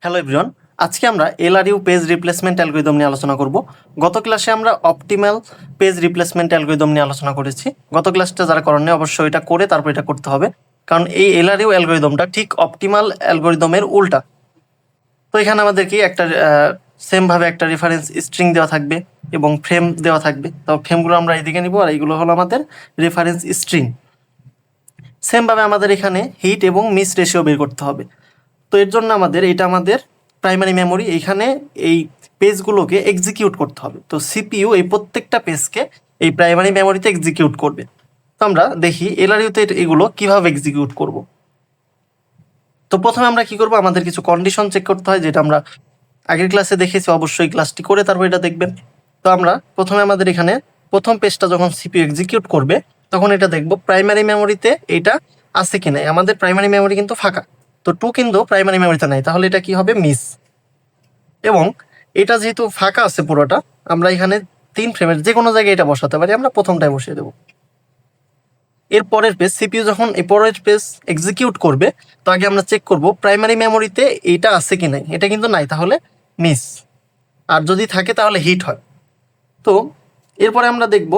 Hello everyone, আজকে আমরা LRU page replacement algorithm নিয়ে আলোচনা করব। গত ক্লাসে আমরা অপটিমাল পেজ রিপ্লেসমেন্ট অ্যালগরিদম নিয়ে আলোচনা করেছি। গত ক্লাসটা যারা করেননি অবশ্যই এটা করে তারপর এটা করতে হবে, কারণ এই এলআরইউ অ্যালগরিদমটা ঠিক অপটিমাল অ্যালগরিদমের উল্টা। তো এখানে আমাদেরকে একটা সেমভাবে একটা রেফারেন্স স্ট্রিং দেওয়া থাকবে এবং ফ্রেম দেওয়া থাকবে। তো ফ্রেমগুলো আমরা এইদিকে নিব, আর এইগুলো হলো আমাদের রেফারেন্স স্ট্রিং। সেমভাবে আমাদের এখানে হিট এবং মিস রেশিও বের করতে হবে। তো এর জন্য আমাদের প্রাইমারি মেমোরি, এইখানে এই পেজগুলোকে এক্সিকিউট করতে হবে। তো সিপিইউ এই প্রত্যেকটা পেজকে এই প্রাইমারি মেমোরিতে এক্সিকিউট করবে। তো আমরা দেখি এলআরইউতে এগুলো কিভাবে এক্সিকিউট করব। তো প্রথমে আমরা কি করব, আমাদের কিছু কন্ডিশন চেক করতে হয়, যেটা আমরা আগের ক্লাসে দেখেছি। অবশ্যই ক্লাসটি করে তারপর এটা দেখবেন। তো আমরা প্রথমে আমাদের এখানে প্রথম পেজটা যখন সিপিইউ এক্সিকিউট করবে তখন এটা দেখব প্রাইমারি মেমোরিতে এটা আছে কি নাই। আমাদের প্রাইমারি মেমোরি কিন্তু ফাঁকা, তো 2 কিন্তু প্রাইমারি মেমোরিতে নাই, তাহলে এটা কি হবে, মিস। এবং এটা যেহেতু ফাঁকা আছে পুরোটা, আমরা এখানে 3 ফ্রেমের যে কোনো জায়গায় এটা বসাতে পারি, আমরা প্রথমটায় বসিয়ে দেবো। এর পরের পেজ সিপিইউ যখন এই পরের পেজ এক্সিকিউট করবে, তো আগে আমরা চেক করব প্রাইমারি মেমোরিতে এইটা আছে কি নাই। এটা কিন্তু নাই, তাহলে মিস। আর যদি থাকে তাহলে হিট হয়। তো এরপরে আমরা দেখব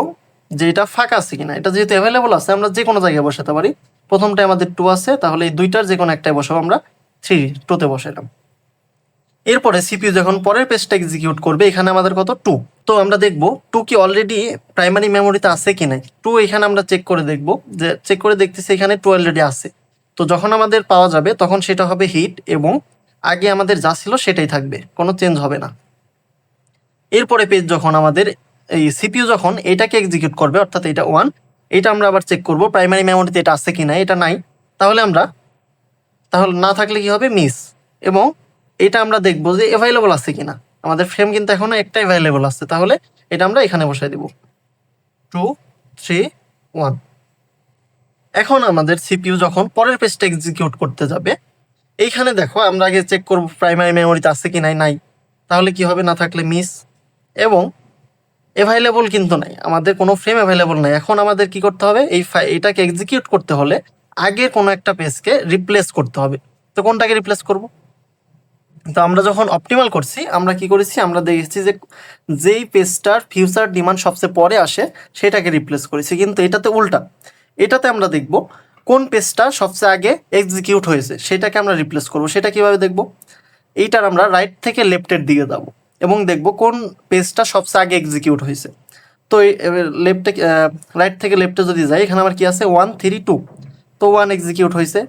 যে এটা ফাঁকা আছে কিনা। এটা যেহেতু অ্যাভেলেবল আছে, আমরা যে কোনো জায়গায় বসাতে পারি। প্রথমটায় আমাদের 2 আছে, তাহলে এই দুইটার যে কোনো একটাই বসাবো, আমরা 2তে বসাইলাম। এরপরে সিপিইউ যখন পরের পেজটা এক্সিকিউট করবে, এখানে আমাদের কত, 2। তো আমরা দেখব 2 কি অলরেডি প্রাইমারি মেমোরিতে আছে কি নাই। 2 এখানে আমরা চেক করে দেখব, যে চেক করে দেখতেছি এখানে 2 অলরেডি আছে। তো যখন আমাদের পাওয়া যাবে তখন সেটা হবে হিট, এবং আগে আমাদের যা ছিল সেটাই থাকবে, কোনো চেঞ্জ হবে না। এরপরে পেজ যখন আমাদের এই সিপিইউ যখন এটাকে এক্সিকিউট করবে, অর্থাৎ এটা 1, এটা আমরা আবার চেক করব প্রাইমারি মেমোরিতে এটা আছে কি না। এটা নাই, তাহলে না থাকলে কি হবে, মিস। এবং এটা আমরা দেখব যে অ্যাভেলেবল আছে কিনা। আমাদের ফ্রেম কিন্তু এখনো একটা অ্যাভেলেবল আছে, তাহলে এটা আমরা এখানে বসাই দেব 2 3 1। এখন আমাদের সিপিইউ যখন পরের পেজটা এক্সিকিউট করতে যাবে, এইখানে দেখো আমরা আগে চেক করব প্রাইমারি মেমোরিতে আছে কি নাই। তাহলে কি হবে, না থাকলে মিস। এবং অ্যাভেলেবল কিন্তু নাই, আমাদের কোনো ফ্রেম অ্যাভেলেবল নাই। এখন আমাদের কি করতে হবে, এটাকে এক্সিকিউট করতে হলে আগে কোনো একটা পেজকে রিপ্লেস করতে হবে। তো কোনটাকে রিপ্লেস করব? তো আমরা যখন অপটিমাল করছি, আমরা কি করেছি, আমরা দেখেছি যে যেই পেজটার ফিউচার ডিমান্ড সবচেয়ে পরে আসে সেটাকে রিপ্লেস করেছি। কিন্তু এটাতে উল্টা, এটাতে আমরা দেখব কোন পেজটা সবচেয়ে আগে এক্সিকিউট হয়েছে সেটাকে আমরা রিপ্লেস করব। সেটা কিভাবে দেখব, এইটার আমরা রাইট থেকে লেফটের দিকে যাব এবং দেখব কোন পেজটা সবচেয়ে আগে এক্সিকিউট হয়েছে। তো লেফটে রাইট থেকে লেফটে যদি যাই, এখানে আমার কি আছে, 1 3 2। তো 1 এক্সিকিউট হয়েছে,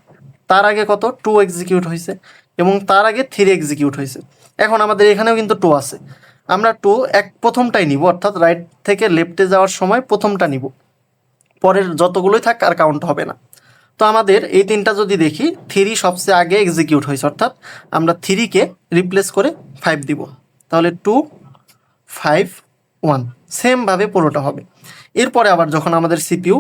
তার আগে কত, 2 এক্সিকিউট হয়েছে, এবং তার আগে 3 এক্সিকিউট হয়েছে। এখন আমাদের এখানেও কিন্তু 2 আছে, আমরা 2 প্রথমটাই নিব, অর্থাৎ রাইট থেকে লেফটে যাওয়ার সময় প্রথমটা নিব। পরের যতগুলোই থাক আর কাউন্ট হবে না। তো আমাদের এই তিনটা যদি দেখি, 3 সবচেয়ে আগে এক্সিকিউট হয়েছে, অর্থাৎ আমরা 3কে রিপ্লেস করে 5 দিব, তাহলে 2 5 1। সেমভাবে পুরোটা হবে। এরপরে আবার যখন আমাদের সিপিইউ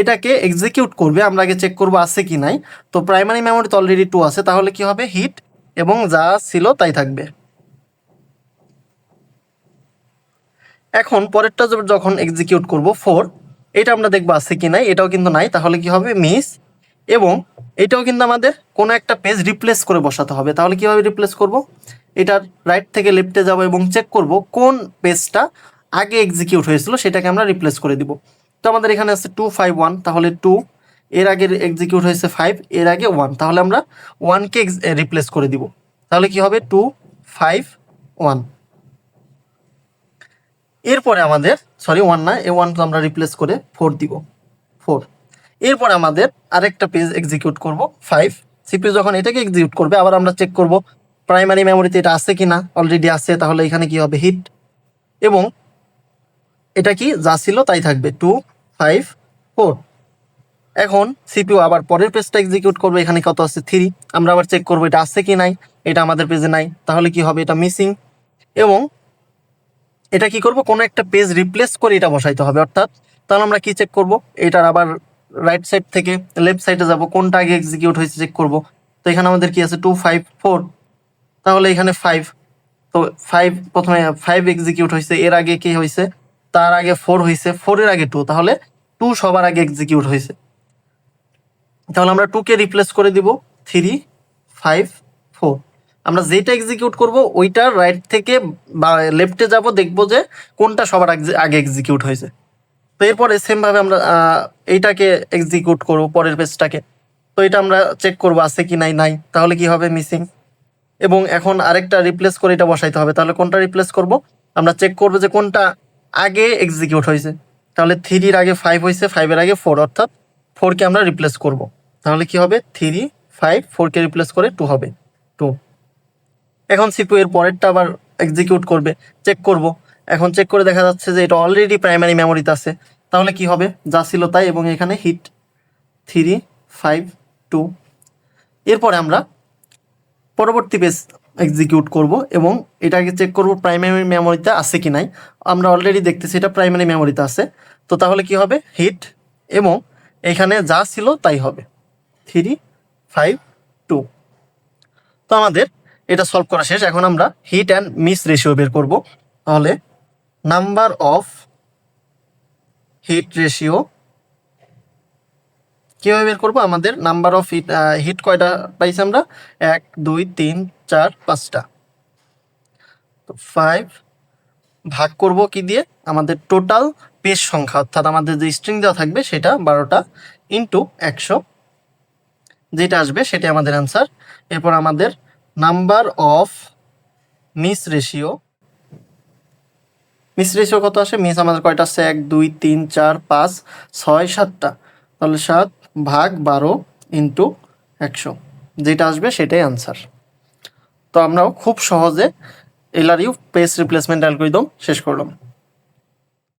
এটাকে এক্সিকিউট করবে, আমরা আগে চেক করব আছে কি নাই। তো প্রাইমারি মেমোরিতে অলরেডি 2 আছে, তাহলে কি হবে, হিট, এবং যা ছিল তাই থাকবে। এখন পরেরটা যখন এক্সিকিউট করব 4, এটা আমরা দেখবো আছে কি নাই। এটাও কিন্তু নাই, তাহলে কি হবে, মিস। এবং এটাও কিন্তু আমাদের কোনো একটা পেজ রিপ্লেস করে বসাতে হবে। তাহলে কিভাবে রিপ্লেস করব, এটার রাইট থেকে লেফটে যাব এবং চেক করব কোন পেজটা আগে এক্সিকিউট হয়েছিল সেটাকে আমরা রিপ্লেস করে দিব। তো আমাদের এখানে আছে 2 5 1, তাহলে 2 এর আগে এক্সিকিউট হয়েছে 5, এর আগে 1, তাহলে আমরা 1কে রিপ্লেস করে দিব। তাহলে কি হবে, 2 5 1। এরপরে আমাদের সরি 1 না, এ 1 তো আমরা রিপ্লেস করে 4 দিব, 4। এরপরে আমাদের আরেকটা পেজ এক্সিকিউট করব 5। সিপিইউ যখন এটাকে এক্সিকিউট করবে, আবার আমরা চেক করব প্রাইমারি মেমোরিতে এটা আছে কিনা। অলরেডি আছে, তাহলে এখানে কি হবে, হিট, এবং এটা কি যা ছিল তাই থাকবে, 2 5 4। এখন সিপিইউ আবার পরের পেজটা এক্সিকিউট করবে, এখানে কত আছে, 3। আমরা আবার চেক করব এটা আছে কি নাই। এটা আমাদের পেজে নাই, তাহলে কি হবে, এটা মিসিং। এবং এটা কি করব, কোনো একটা পেজ রিপ্লেস করে এটা বসাইতে হবে। অর্থাৎ তাহলে আমরা কি চেক করব, এটার আবার রাইট সাইড থেকে লেফট সাইডে যাব, কোনটা আগে এক্সিকিউট হয়েছে চেক করব। তো এখানে আমাদের কি আছে, 2 5 4, তাহলে এখানে 5। তো 5 প্রথমে 5 এক্সিকিউট হয়েছে, এর আগে কি হয়েছে, তার আগে 4 হয়েছে, 4 এর আগে 2, তাহলে 2 সবার আগে এক্সিকিউট হয়েছে। তাহলে আমরা 2কে রিপ্লেস করে দিব 3 5 4। আমরা যেটা এক্সিকিউট করব ওইটা রাইট থেকে বা লেফটে যাব, দেখব যে কোনটা সবার আগে এক্সিকিউট হয়েছে। তো এরপরে সেমভাবে আমরা এইটাকে এক্সিকিউট করব, পরের পেজটাকে। তো এটা আমরা চেক করব আছে কি নাই, নাই তাহলে কি হবে মিসিং। এবং এখন আরেকটা রিপ্লেস করে এটা বসাইতে হবে। তাহলে কোনটা রিপ্লেস করব, আমরা চেক করব যে কোনটা আগে এক্সিকিউট হয়েছে। তাহলে 3-র আগে 5 হয়েছে, 5-এর আগে 4, অর্থাৎ 4কে আমরা রিপ্লেস করব। তাহলে কি হবে 3, 5, 4কে রিপ্লেস করে 2 হবে 2। এখন সিপু এর পরেরটা আবার এক্সিকিউট করবে, চেক করব। এখন চেক করে দেখা যাচ্ছে যে এটা অলরেডি প্রাইমারি মেমোরিতে আছে। তাহলে কি হবে যা ছিল তাই, এবং এখানে হিট 3, 5, 2। এরপরে আমরা পরবর্তী পেজ এক্সিকিউট করব এবং এটাকে চেক করব প্রাইমারি মেমোরিতে আছে কি নাই। আমরা অলরেডি দেখতেছি এটা প্রাইমারি মেমোরিতে আছে। তো তাহলে কি হবে হিট এবং এখানে যা ছিল তাই হবে 3, 5, 2। তো আমাদের এটা সলভ করা শেষ। এখন আমরা হিট অ্যান্ড মিস রেশিও বের করব। তাহলে নাম্বার অফ হিট রেশিও কীভাবে বের করবো, আমাদের নাম্বার অফ হিট কয়টা পাইছি আমরা, 1, 2, 3, 4, 5টা। তো 5 ভাগ করব কি দিয়ে, আমাদের টোটাল পেজ সংখ্যা, অর্থাৎ আমাদের যে স্ট্রিং দেওয়া থাকবে সেটা 12টা ইন্টু 100, যেটা আসবে সেটা আমাদের অ্যান্সার। এরপর আমাদের number of miss ratio, miss ratio কত আসে, মিস আমাদের কয়টা আছে 1, 2, 3, 4, 5, 6, 7টা। তাহলে 7 ভাগ 12 ইন্টু 100, যেটা আসবে সেটাই আনসার। তো আমরাও খুব সহজে এলআরইউ পেজ রিপ্লেসমেন্ট অ্যালগরিদম শেষ করলাম।